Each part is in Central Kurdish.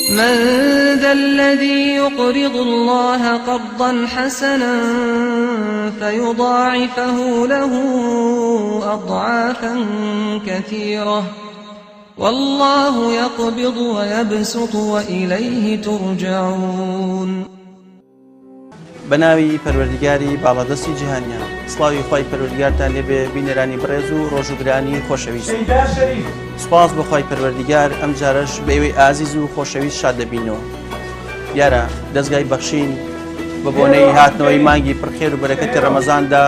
من ذا الذي يقرض الله قرضا حسنا فيضاعفه له أضعافا كثيرة والله يقبض ويبسط وإليه ترجعون. بناوی پەروەردگاری باڵادەستی جیهانیان، سڵاوی خی پەروەردگارتان لێبێ بینەرانی بەڕێز و ڕۆژوگرانی خۆشەویست. سوپاس بۆ خی پەروەردگار ئەم جارش بە ئێوەی ئازیز و خۆشەویست شاد دەبینەوە. دیارە دەستگای بەخشین بە بۆنەی هاتنەوەی مانگی پڕخێر و بەرەکەتی ڕەمەزاندا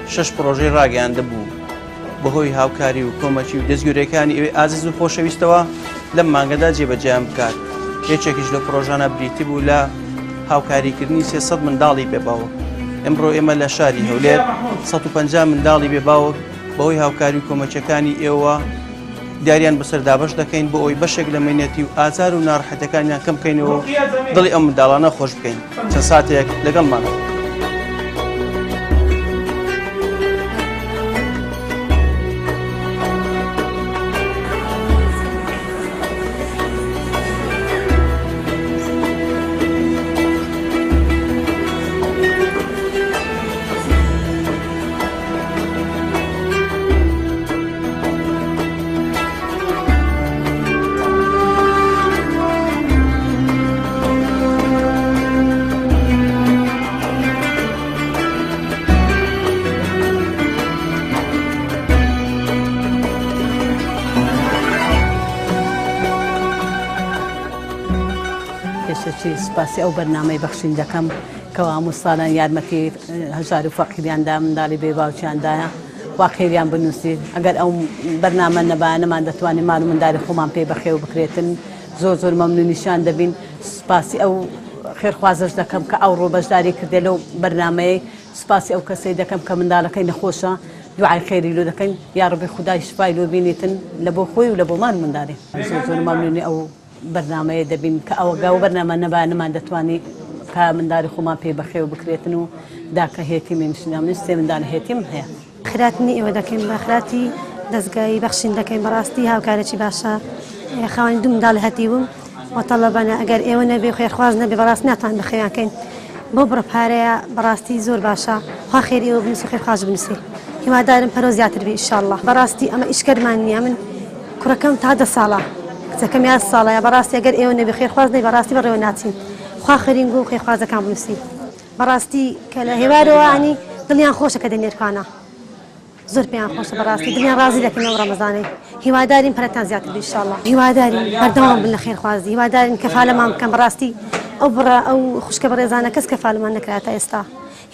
6 پرۆژەی ڕاگەیاندە بوو بەهۆی هاوکاری و کۆمەکی و دەستگورەکانی ئێوەی ئازیز و خۆشەویستەوە لەم مانگەدا جێبەجیان بکات. یەکێکیش لە پرۆژانە بریتی بوو لە هاوکاریکردنی 300 منداڵی بێباوە. ئەمڕۆ ئێمە لە شاری هەولێر 150 منداڵی بێباوە بەهۆی هاوکاری و کۆمەچەکانی ئێوە دیاریان بەسەر دابەش دەکەین بۆ ئەوی بەشێک لە مێنێتی و ئازار و ناڕەحەتەکانیان کەم بکەینەوە دڵی ئەم منداڵانە خۆش بکەین. چەند ساتێک لەگەڵمانە. سپاسی ئەو بەرنامەی بەخشین دەکەم کەوا هەمووستانان یارمەتی هەژار و فەقیریاندا منداڵی بێباوچیاندایە وا خێریان بنووسید. ئەگەر ئەو بەرنامە نەبانەمان دەتوانین ماڵ و منداڵی خۆمان پێی بەخێو بکرێتن. زۆر مەمنونیشان دەبین. سپاسی ئەو خێرخوازش دەکەم کە ئەو ڕۆ بەشداری کردێ لەو بەرنامەیە. سپاسی ئەو کەسەی دەکەم کە منداڵەکەی نەخۆشە دوعای خێری لۆ دەکەین. یا ڕەبی خودای شفای لۆ بینێتن لە بۆ خۆی و لە بۆ ماڵ و منداڵی. زۆر مەمنونی ئەو بەرنامەیە دەبین کە ئەوە بەرنامە نەبانەمان دەتوانێت کە منداڵی خۆمان پێی بەخێو بکرێتن و داکە هێتی منشنامن سێ منداڵ هێتیم هەیە. خراتنی ئێوە دەکەین بە خراتی دەستگای بەخشین دەکەین بەڕاستی هاوکارێکی باشە. خاوەنی دوو منداڵ هەتیوم وەتەڵەبانە ئەگەر ئێوە نەبێ خێرخواز نەبێ بەڕاست ناتوان بەخێیانکەین بۆ بڕپارەیە بەڕاستی زۆر باشە. خوا خێری ئێوە بنووسی خێرخواز بنووسی. هیوادارم پەرۆ زیاتر بێ ئینشاءڵڵا. بەڕاستی ئەمە ئیشکەرمان نییە. من کوڕەکەم تا 10 ساڵە کەم یا ساڵەیە بەڕاستی ئەگەر ئێوە نەبێ خێرخواز نەبێ بەڕاستی بەڕێوە ناچین. خوا خەرینگ و خێرخوازەکان بنووسی. بەڕاستی کە لە هێوارەوە عنی دڵیان خۆشە کە دەنێرخوانە زۆر پێیان خۆشە. بەڕاستی دڵیان ڕازی دەکەنەوە ڕەمەزانەی. هیوادارین پەرەتان زیاتر بێ ئینشاءڵڵا. هیوادارین بەردەوام بن لە خێرخوازی. هیوادارین کەفالەمان بکەن. بەڕاستی ئەو خوشکە بەڕێزانە کەس کەفالمان نەکرا تا ئێستا.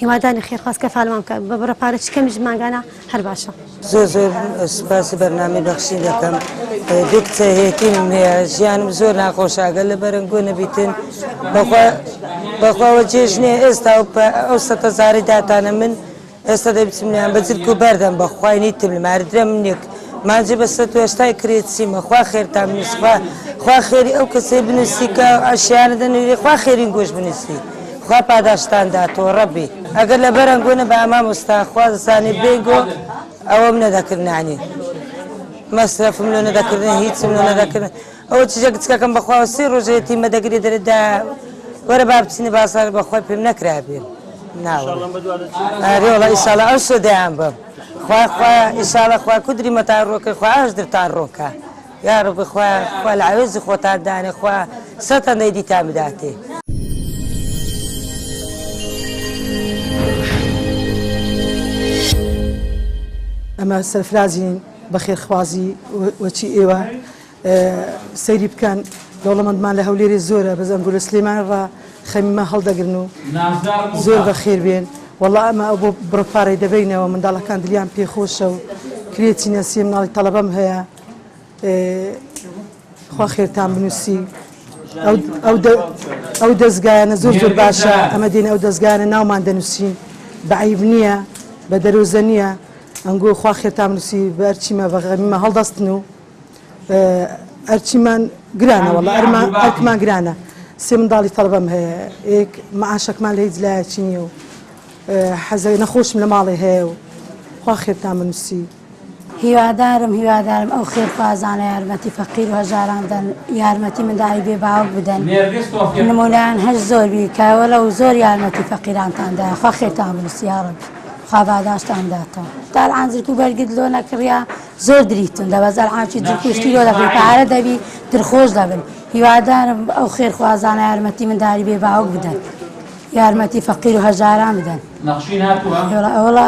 هیوادارین خێرخواز کەفالمان بکە بە بڕەپارە کەمیش ماگانە هەر باشە. زۆر سوپاسی بەرنامەی بەخشین دەکەم. دوو کچە هێتیم هەیە ژیانم زۆر ناخۆشە ئەگەر لە بەرەنگۆ نەبیتن بەخواوە جێژنێ ئێستا ئەو 100,000 داتانە من ئێستا دەبچم لیان بەجرک و بەردەم بەخوای نیتم لە ماردرە منێک ماجێ بە 180 کرێت سیمە خوا خێرتان بنووسی. خوا خێری ئەو کەسەی بنووسی کە ئاشیانە دەنوێ خوا خێرین گۆش بنووسی. خوا پاداشتان داتەوە ڕەبی. ئەگەر لە بەرەنگۆ نەبە ئەمام ئوستا خوازەسانی بێگۆ ئەوەم نەدەکردنانی مەسرەفم لۆ نەدەکردن هیچم لۆ نەدەکردن. ئەوە چیزە کچکەکەم بەخواوە 3 ڕۆژێتی مەدەگری دەرەدا وەرە با بچینە باسار بەخوای پێم نەکرابێن ناوەڵە ئیشاڵە ئەو شۆدەیان بم خوا ئیشاڵە خوا کودری مەتان ڕۆکە خوا ئەژدرتان ڕۆکە یا ڕەبی خوا لە عەوێزی خۆتان دانێ خوا سەتەندەی دیتان بداتێ. ئەمە سەرفرازین بە خێرخوازی وەچی ئێوە سەیری بکەن. دەوڵەمەندمان لە هەولێری زۆرە بە زەنگورە سلێمان ڕ خەمیمە هەڵدەگرن و زۆر بە خێر بێن. وەڵا ئەمە ئەو بۆ بڕپارەی دەبینەوە منداڵەکان دلیان پێخۆشە و کرێتی نەسی مناڵی تەڵەبەم هەیە. خوا خێرتان بنووسی. ئەو دەستگایانە زۆر باشە. ئەمە دێنە ئەو دەستگایانە ناومان دەنووسین بە عیب نییە بە دەرۆزە نییە. ئەنگۆ خوا خێرتان بنووسی بە ئەرچیمە بە غەمیمە هەڵدەستن و ئەرچیمان گرانە. وەڵا ئەرکمان گرانە. 3 منداڵی تەڵەبەم هەیە. مەعاشەکمان لە هیچ لایەکی نییە و حەزەی نەخۆشم لە ماڵی هەیە و خوا خێرتان بنووسی. هیوادارم ئەو خێرخوازانە یارمەتی فەقیر و هەژاران بدەن یارمەتی منداڵی بێ باوک بدەن نمونەیان هەر زۆربی کاوەلە و زۆر یارمەتی فەقیرانتاندا خوا خێرتان بنووسی یا ڕەبی خوا باداشتان داتەوە دەرعان زرک و بەرگت لۆ نەکڕیا زۆر دریتون دەبە زەرعانچی درکوشتی لۆ دەکەی پارە دەبی درخۆش دەبن هیوادارم ئەو خێرخوازانە یارمەتی منداڵی بێ باوک بدەن یارمەتی فەقیر و هەژاران بدەن وڵا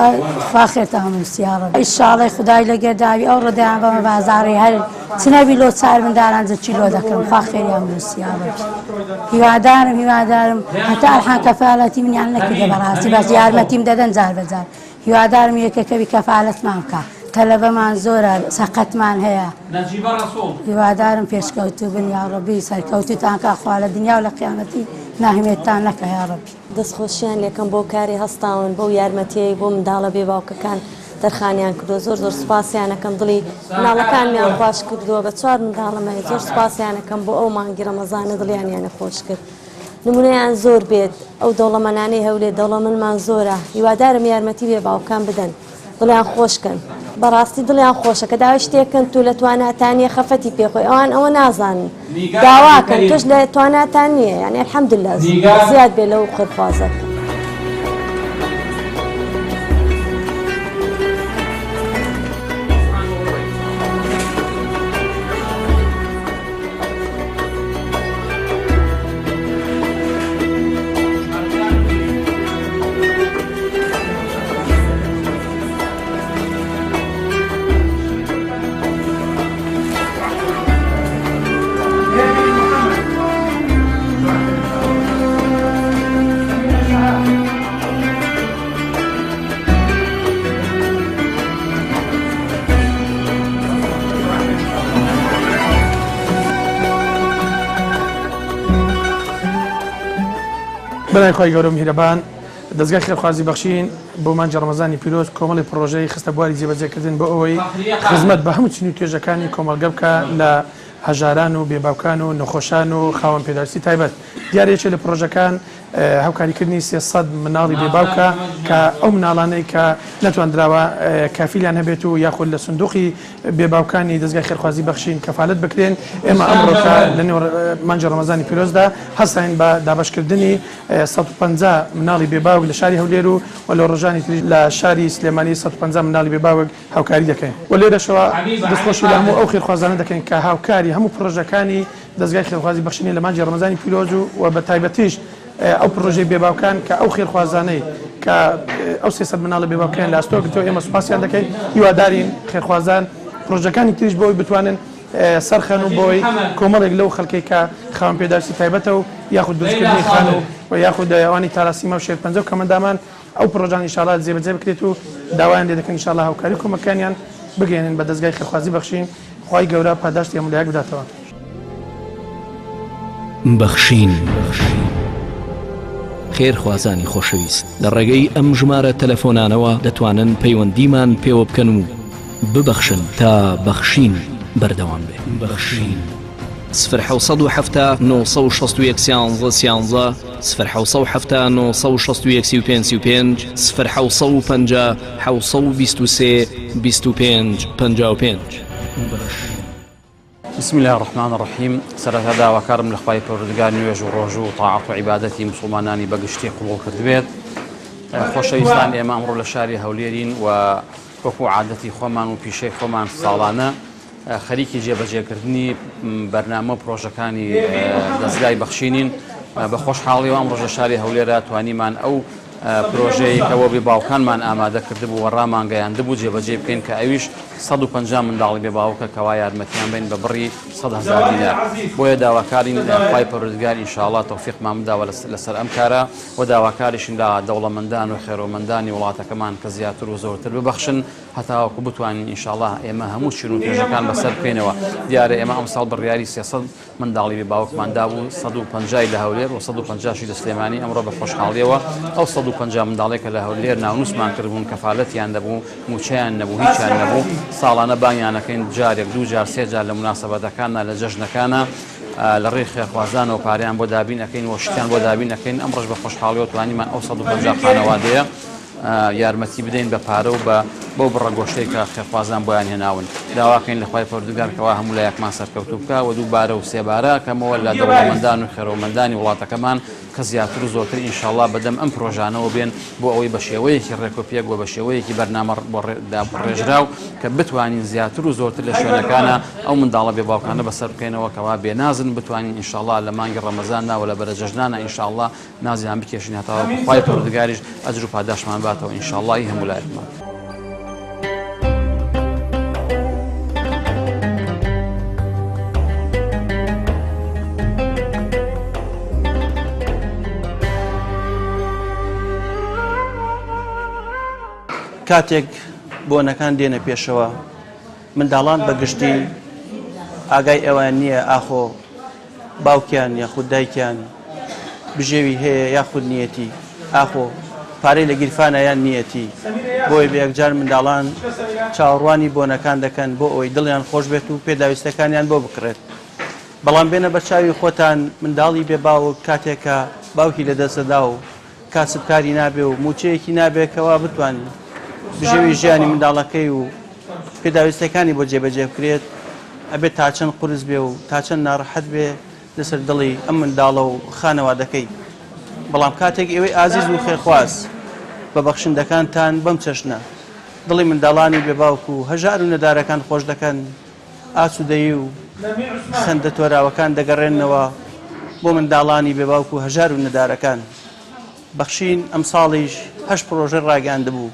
خوا خێرتان بنووسی یا ڕەبی ئینشاڵڵی خودای لەگەرداوی ئەو ڕێدایان بەمە بازاڕی هەر چ نەبی لۆ چار منداڵان جەچی لۆ دەکەم خوا خێریان بنووسی یا ڕەبی هیوادارم هەتا ئەرحان کەفالەتی منیان نەکردە بەڕاستی بەس یارمەتیم دەدەن جار بەجار هیوادارم یەکەکەوی کەفالەتمان بکە تەلەبەمان زۆرە سەقەتمان هەیە هیوادارم پێشکەوتوو بن یا ڕەبی سەرکەوتوتان کە خوا لە دنیا و لە قیامەتی ناهمێتتان نەکە یا ڕەبی دەستخۆشیان لێکم بۆ کاری هەستاون بۆ یارمەتیەی بۆ منداڵە بێ باوکەکان دەرخانیان کردو زۆر سوپاسیانەکەم دڵی مناڵەکانمیان خۆش کردووە بە 4 منداڵەمە زۆر سوپاسیانەکەم بۆ ئەو مانگی ڕەمەزانە دڵیانیانە خۆش کرد نمونەیان زۆر بێت ئەو دەوڵەمەنانەی هەولێ دەوڵەمەندمان زۆرە هیوادارم یارمەتی بێ باوکان بدەن دڵیان خۆشکەن بەڕاستی دڵیان خۆشە کە داوای شتێکن تو لە تواناتانیە خەفەتی پێخۆی ئەوان ئەوە نازانن داواکەن تۆش لە تواناتان نییە یعنی الحەمدولله زیاد بێ لەو خێرخوازە بەلای خۆی گەورە میهرەبان دەستگای خێرخوازی بەخشین بۆ مانجی ڕەمەزانی پیرۆز کۆمەڵی پرۆژەی خستە بواری جێبەجێکردن بۆ ئەوەی خزمەت بە هەموو چنی توێژەکانی کۆمەڵگە بکە لە هەژاران و بێباوکان و نەخۆشان و خاوەن پێداویستی تایبەت دیارێکێک لە پرۆژەکان هاوکاریکردنی 300 مناڵی بێباوکە کە ئەو مناڵانەی کە نەتوانراوە کافیلیان هەبێت و یاخود لە سندوقی بێباوکانی دەستگای خێرخوازی بەخشین کەفالەت بکرێن ئێمە ئەمڕۆکە لە نێو مانجی ڕەمەزانی پیرۆزدا هەستین بە دابەشکردنی 150 مناڵی بێباوک لە شاری هەولێر و لە ڕۆژانی لە شاری سلێمانی 150 مناڵی بێباوک هاوکاری دەکەین و لێرەشەوە دەستخۆشی لە هەموو ئەو خێرخوازانە دەکەین کە هاوکاری هەموو پرۆژەکانی دەستگای خێرخوازی بەخشینی لە مانجی ڕەمەزانی پیرۆز و بە تایبەتیش ئەو پرۆژەی بێباوکان کە ئەو خێرخوازانەی کە ئەو 300 مناڵە بێباوکیان لە ئەستۆگرتەوە ئێمە سوپاسیان دەکەین هیوادارین خێرخوازان پرۆژەکانی تریش بۆی بتوانن سەرخەن و بۆی کۆمەڵێک لەو خەڵکەی کە خاوەن پێداویستی تایبەتە و یاخود دروستکردنی خان و یاخود ئەوانی تاراسیمە و شێرپەنجە و کەمەندامان ئەو پرۆژان ئینشاڵڵا جێبەجێ بکرێت و داوایان لێ دەکەن ئینشاڵڵا هاوکاری کۆمەکانیان بگەێنن بە دەستگای خێرخوازی بەخشین خوای گەورە پاداشتی هەموو بداتەوە. بەخشین خێرخوازانی خۆشەویست لە ڕێگەی ئەم ژمارە تەلەفۆنانەوە دەتوانن پەیوەندیمان پێوە بکەن و ببەخشن تا بەخشین بەردەوام بێ. بەخشین 1970 961 13 1970 961 1950 723 25 55. بسم الله الرحمن الرحيم سرەتا داواکارم لە خوای پەروەردگار نوێژ و ڕۆژ و تاعات و عیبادەتی موسڵمانانی بەگشتی قبوڵ کردبێت. خۆشەویستان ئێمە ئەمڕۆ لە شاری هەولێرین و وەکو عادەتی خۆمان و پیشەی خۆمان ساڵانە خەریکی جێبەجێکردنی بەرنامە پرۆژەکانی دەستگای بەخشینین بە خۆشحاڵیەوە ئەمڕۆ لە شاری هەولێرە توانیمان ئەو پرۆژەی کەەوە بێ باوکانمان ئامادە کردبوو و ڕامانگەیاندبوو جێبەجێ بکەین کە ئەویش 150 منداڵی بێ باوکە کەوا یارمەتیان بین بە بڕی 100,000 دینار بۆیە داواکارین خوای پەروەردگار ئینشاءڵڵا تەوفیقمان بداوە لەسەر ئەم کارە و داواکاریشین لە دەوڵەمەندان و خێرۆمەندانی وڵاتەکەمان کە زیاتر و زۆرتر ببەخشن هەتاوەکو بتوانین ئینشاءڵڵا ئێمە هەموو چین و توێژەکان بەسەر بکەینەوە. دیارە ئێمە ئەمساڵ بڕیاری 300 منداڵی بێ باوکماندا بوو 150 لە هەولێر و 150 لە سلێمانی ئەمڕۆ بە خۆشحاڵیەوە ئەو 150 منداڵێکە لە هەولێر ناونووسمان کردبوون کەفالەتیان دەبوو موچیان نەبوو هیچیان نەبوو ساڵانە بانیانەکەین جارێک دوو جار سێ جار لە مناسەبەتەکانە لە جەژنەکانە لە ڕێی خێرخوازانەوە پاریان بۆ دابین ئەەکەین وە شتیان بۆ دابین ئەەکەین ئەمڕۆژ بە خۆشحاڵیەوە توانیمان ئەو 150 خانەوادەیە یارمەتی بدەین بە پارە و بۆ بڕەگۆشەی کە خێرخوازان بۆیان هێناون داواکەین لە خوای پەروەردگار کەوا هەموو لە یەکمان سەرکەوتوو بکە و دووبارە و سێبارە کەمەوە لە دەوڵەمەندان و خێرەوەمەندانی وڵاتەکەمان کە زیاتر و زۆرتر ئینشاءڵڵا بەدەم ئەم پرۆژانەوە بێن بۆ ئەوەی بە شێوەیەکی ڕێکۆپیەک و بە شێوەیەکی بەرنامە ڕێژراو کە بتوانین زیاتر و زۆرتر لە شوێنەکانە ئەو منداڵە بێباوکانە بەسەر بکەینەوە کەوا بێنازن بتوانین ئینشاءڵڵا لە مانگی ڕەمەزاندا و لە بەرەجەژنانە ئینشاءڵڵا نازیان بکێشین هەتاوە خوای پەروەردگاریش ئەجر و پاداشمان باتەوە ئینشاءڵڵا هەموو لایەکمان. کاتێک بۆنەکان دێنە پێشەوە منداڵان بەگشتی ئاگای ئەوان نییە ئاخۆ باوکیان یاخود دایکیان بژێوی هەیە یاخود نیەتی ئاخۆ پارەی لە گیرفانە یان نیەتی بۆی بەیەکجار منداڵان چاوەڕوانی بۆنەکان دەکەن بۆ ئەوی دڵیان خۆش بێت و پێداویستەکانیان بۆ بکڕێت بەڵام بێنە بە چاوی خۆتان منداڵی بێ باوک کاتێکە باوکی لە دەستەدا و کاسبکاری نابێ و موچەیەکی نابێتەوە بتوانین بژێوی ژیانی منداڵەکەی و پێداویستەکانی بۆ جێبەجێ بکرێت ئەبێت تا چەند قورس بێ و تا چەند ناڕەحەت بێ لەسەر دڵی ئەم منداڵە و خانەوادەکەی بەڵام کاتێک ئێوەی ئازیز و خێرخواز بە بەخشندەکانتان بەم چەشنە دڵی منداڵانی بێباوک و هەژار و نەدارەکان خۆش دەکەن ئاسوودەیی و خەندە تۆراوەکان دەگەڕێنەوە بۆ منداڵانی بێباوک و هەژار و نەدارەکان. بەخشین ئەم ساڵیش 8 پرۆژە ڕاگەاندەبوو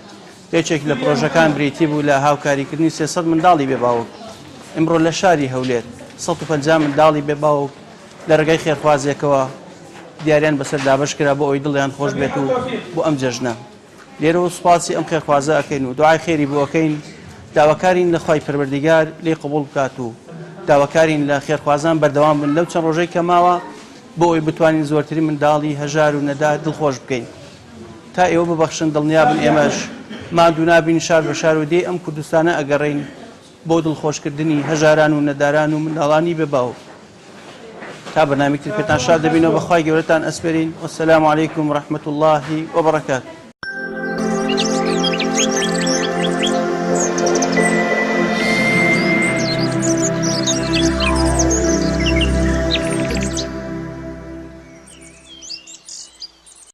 یەکێک لە پرۆژەکان بریتی بوو لە هاوکاریکردنی 300 منداڵی بێباوک ئەمڕۆ لە شاری هەولێر 150 منداڵی بێباوک لە ڕێگەی خێرخوازێکەوە دیاریان بەسەر دابش کرا بۆ ئەوی دڵیان خۆش بێت و بۆ ئەم جەژنە لێرەوە سوپاسی ئەم خێرخوازە ئەکەین و دوعای خێری بۆ ئەەکەین داواکارین لە خوای پەروەردگار لێ قبوڵ بکات و داواکارین لە خێرخوازان بەردەوام بن لەو چەند ڕۆژەی کەماوە بۆ ئەوی بتوانین زۆرتری منداڵی هەژار و نەدار دڵخۆش بکەین تا ئێوە ببەخشن دڵنیابن ئێمەش مادوو نابین شار بە شار و دێ ئەم کوردستانە ئەگەڕین بۆ دڵخۆشکردنی هەژاران و نەداران و منداڵانی بێباوک تا بەنامێکتر پێتان شاد دەبینەوە بەخوای گەورەتان ئەسپێرین وەسەلام عەلەیکم ورەحمەتوڵڵاهی وبەڕەکاتوه.